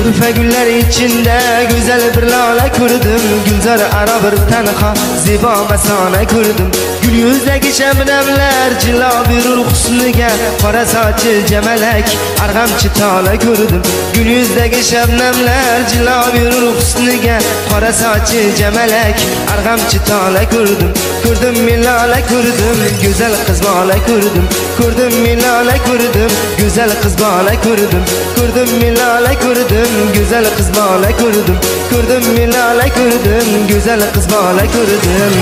Ürfe güller içinde güzel bir lale kurdum. Gülzar ara bir tenha ziba mesane kurdum. Gül yüzdeki şebnemler cila bir husniga, qora saçı cemelek argamçı tala kurdum. Gül yüzdeki şebnemler cila bir husniga, qora saçı cemelek argamçı tala kurdum. Kurdum milale kurdum, güzel kız bala kurdum. Kurdum milale kurdum, güzel kız bala kurdum. Kurdum milale kurdum, güzel kız bala kurdum. Kurdum milale kurdum, güzel kız bala kurdum.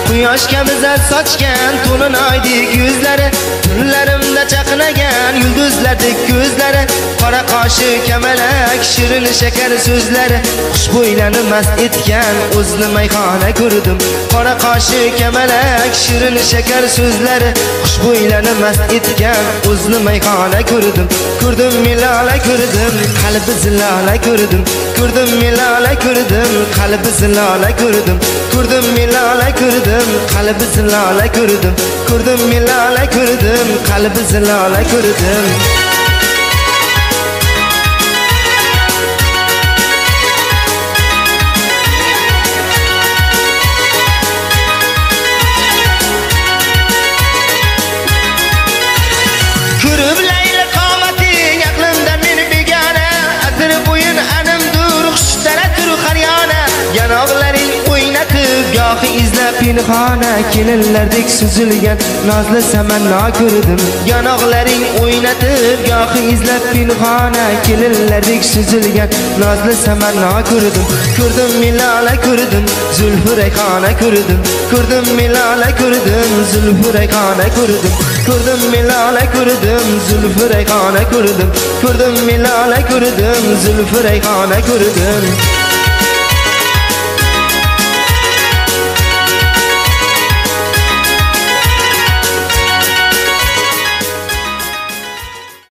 Quyosh kabi zar sochgan to'lin oydek yuzlari, tunlarimda chaqnagan yulduzlardek ko'zlari, qora qoshi kamalak shirin shakar so'zlari, xushbo'ylarni mast etgan o'zni mayxona ko'rdim. Qora qoshi kamalak shirin shakar so'zlari, xushbo'ylarni mast etgan o'zni mayxona ko'rdim. Ko'rdim milala ko'rdim, qalbi zilala ko'rdim. Ko'rdim milala ko'rdim, qalbi zilala ko'rdim. Ko'rdim milala ko'rdim, qalbi zilala ko'rdim. Ko'rdim milala ko'rdim, qalbi zilala ko'rdim. Ko'rib layli qomating aqlimdan meni begona, atir bo'yin animdur xushtara tur qaryona. Yanoqlaring o'ynatib gohi izlab pinhona, kelinlardek suzilgan nozli samanno ko'rdim. Yanoqlaring o'ynatib gohi izlab pinhona, kelinlardek suzilgan nozli samanno ko'rdim. Ko'rdim milala ko'rdim, zulfi rayhona ko'rdim. Ko'rdim milala ko'rdim, zulfi rayhona ko'rdim. Ko'rdim milala ko'rdim, zulfi rayhona ko'rdim. Ko'rdim milala ko'rdim, zulfi rayhona ko'rdim.